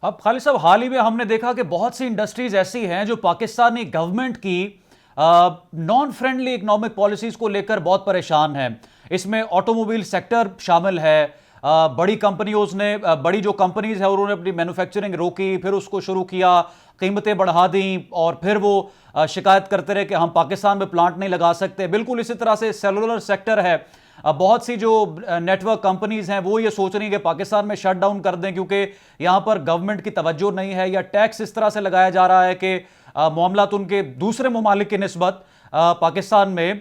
اب خالد صاحب، حال ہی میں ہم نے دیکھا کہ بہت سی انڈسٹریز ایسی ہیں جو پاکستانی گورنمنٹ کی نان فرینڈلی اکنامک پالیسیز کو لے کر بہت پریشان ہیں. اس میں آٹو موبائل سیکٹر شامل ہے. بڑی کمپنیوں نے بڑی جو کمپنیز ہیں انہوں نے اپنی مینوفیکچرنگ روکی، پھر اس کو شروع کیا، قیمتیں بڑھا دیں، اور پھر وہ شکایت کرتے رہے کہ ہم پاکستان میں پلانٹ نہیں لگا سکتے. بالکل اسی طرح سے سیلولر سیکٹر ہے. بہت سی جو نیٹ ورک کمپنیز ہیں وہ یہ سوچ رہی ہیں کہ پاکستان میں شٹ ڈاؤن کر دیں کیونکہ یہاں پر گورنمنٹ کی توجہ نہیں ہے، یا ٹیکس اس طرح سے لگایا جا رہا ہے کہ معاملات ان کے دوسرے ممالک کی نسبت پاکستان میں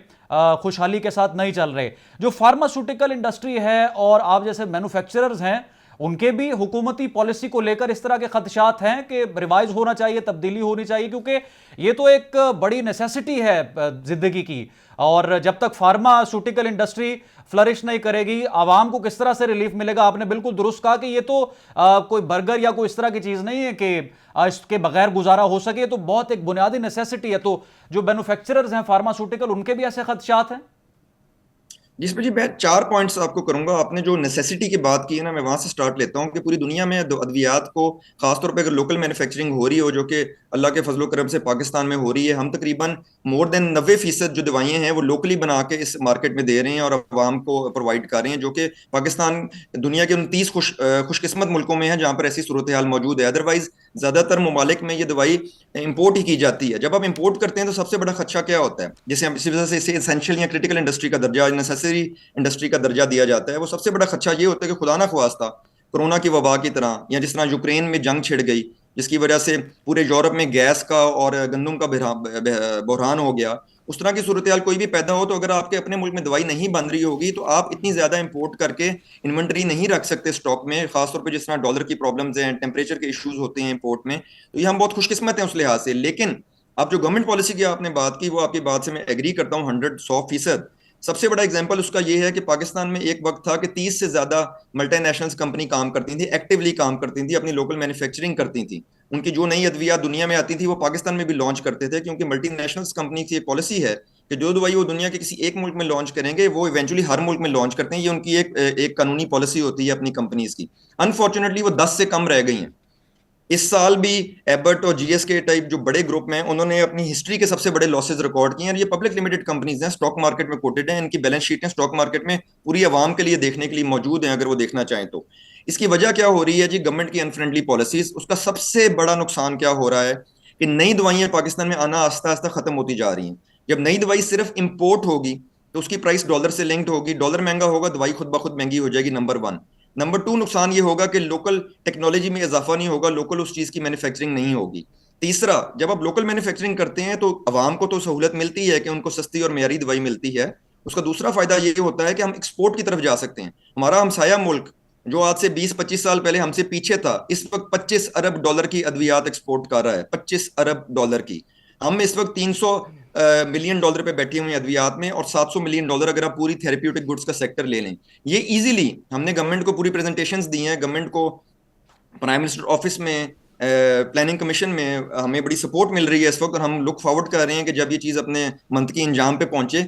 خوشحالی کے ساتھ نہیں چل رہے. جو فارماسوٹیکل انڈسٹری ہے اور آپ جیسے مینوفیکچررز ہیں، ان کے بھی حکومتی پالیسی کو لے کر اس طرح کے خدشات ہیں کہ ریوائز ہونا چاہیے، تبدیلی ہونی چاہیے، کیونکہ یہ تو ایک بڑی نیسیسٹی ہے زندگی کی. اور جب تک فارماسوٹیکل انڈسٹری فلرش نہیں کرے گی، عوام کو کس طرح سے ریلیف ملے گا؟ آپ نے بالکل درست کہا کہ یہ تو کوئی برگر یا کوئی اس طرح کی چیز نہیں ہے کہ اس کے بغیر گزارا ہو سکے. تو بہت ایک بنیادی نیسیسٹی ہے. تو جو مینوفیکچررز ہیں فارماسوٹیکل، ان کے بھی ایسے خدشات ہیں؟ جس پہ جی میں 4 پوائنٹس آپ کو کروں گا. آپ نے جو نیسیسٹی کی بات کی ہے نا، میں وہاں سے سٹارٹ لیتا ہوں کہ پوری دنیا میں ادویات کو خاص طور پہ اگر لوکل مینوفیکچرنگ ہو رہی ہو، جو کہ اللہ کے فضل و کرم سے پاکستان میں ہو رہی ہے، ہم تقریباً مور دین 90% جو دوائیں ہیں وہ لوکلی بنا کے اس مارکیٹ میں دے رہے ہیں اور عوام کو پرووائڈ کر رہے ہیں، جو کہ پاکستان دنیا کے 29 خوش قسمت ملکوں میں ہے جہاں پر ایسی صورتحال موجود ہے. ادروائز زیادہ تر ممالک میں یہ دوائی امپورٹ ہی کی جاتی ہے. جب آپ امپورٹ کرتے ہیں تو سب سے بڑا خدشہ کیا ہوتا ہے؟ جیسے ہم اسی وجہ سے اسے اسینشیل یا کریٹیکل انڈسٹری کا درجہ، نیسیسری انڈسٹری کا درجہ دیا جاتا ہے. وہ سب سے بڑا خدشہ یہ ہوتا ہے کہ خدا نہ خواستہ کورونا کی وبا کی طرح، یا جس طرح یوکرین میں جنگ چھڑ گئی جس کی وجہ سے پورے یورپ میں گیس کا اور گندم کا بحران ہو گیا، اس طرح کی صورتحال کوئی بھی پیدا ہو تو اگر آپ کے اپنے ملک میں دوائی نہیں بن رہی ہوگی تو آپ اتنی زیادہ امپورٹ کر کے انوینٹری نہیں رکھ سکتے اسٹاک میں. خاص طور پہ جس طرح ڈالر کی پرابلمز ہیں، ٹیمپریچر کے ایشوز ہوتے ہیں امپورٹ میں، تو یہ ہم بہت خوش قسمت ہیں اس لحاظ سے. لیکن اب جو گورنمنٹ پالیسی کی آپ نے بات کی، وہ آپ کی بات سے میں ایگری کرتا ہوں 100%. سب سے بڑا اگزامپل اس کا یہ ہے کہ پاکستان میں ایک وقت تھا کہ 30 سے زیادہ ملٹی نیشنلز کمپنی کام کرتی تھیں، ایکٹیولی کام کرتی تھیں، اپنی لوکل مینوفیکچرنگ کرتی تھیں. ان کی جو نئی ادویات دنیا میں آتی تھی وہ پاکستان میں بھی لانچ کرتے تھے، کیونکہ ملٹی نیشنلز کمپنی کی ایک پالیسی ہے کہ جو دوائی وہ دنیا کے کسی ایک ملک میں لانچ کریں گے وہ ایونچولی ہر ملک میں لانچ کرتے ہیں. یہ ان کی ایک قانونی پالیسی ہوتی ہے اپنی کمپنیز کی. انفارچونیٹلی وہ 10 سے کم رہ گئی ہیں. اس سال بھی ایبٹ اور جی ایس کے ٹائپ جو بڑے گروپ ہیں انہوں نے اپنی ہسٹری کے سب سے بڑے لاسز ریکارڈ کیے ہیں. اور یہ پبلک لمیٹڈ کمپنیز ہیں، اسٹاک مارکیٹ میں کوٹڈ ہیں، ان کی بیلنس شیٹیں اسٹاک مارکیٹ میں پوری عوام کے لیے دیکھنے کے لیے موجود ہیں اگر وہ دیکھنا چاہیں تو. اس کی وجہ کیا ہو رہی ہے جی؟ گورنمنٹ کی انفرینڈلی پالیسیز. اس کا سب سے بڑا نقصان کیا ہو رہا ہے کہ نئی دوائیاں پاکستان میں آنا آہستہ آہستہ ختم ہوتی جا رہی ہیں. جب نئی دوائی صرف امپورٹ ہوگی تو اس کی پرائس ڈالر سے لنکڈ ہوگی، ڈالر مہنگا ہوگا، دوائی خود بخود مہنگی ہو جائے گی. نمبر 1. نمبر 2 نقصان یہ ہوگا کہ لوکل ٹیکنالوجی میں اضافہ نہیں ہوگا، لوکل اس چیز کی مینوفیکچرنگ نہیں ہوگی. تیسرا، جب آپ لوکل مینوفیکچرنگ کرتے ہیں تو عوام کو تو سہولت ملتی ہے کہ ان کو سستی اور معیاری دوائی ملتی ہے. اس کا دوسرا فائدہ یہ ہوتا ہے کہ ہم ایکسپورٹ کی طرف جا سکتے ہیں. ہمارا ہمسایہ ملک جو آج سے 20-25 سال پہلے ہم سے پیچھے تھا، اس وقت $25 ارب کی ادویات ایکسپورٹ کر رہا ہے. $25 ارب کی. ہم اس وقت $300 ملین پہ بیٹھے ہوئے ہیں ادویات میں، اور $700 ملین اگر آپ پوری تھراپیوٹک گڈز کا سیکٹر لے لیں. یہ ایزیلی ہم نے گورنمنٹ کو پوری پریزنٹیشنز دی ہیں، گورنمنٹ کو پرائم منسٹر آفس میں، پلاننگ کمیشن میں ہمیں بڑی سپورٹ مل رہی ہے اس وقت، اور ہم لک فارورڈ کر رہے ہیں کہ جب یہ چیز اپنے منطقی انجام پہ پہنچے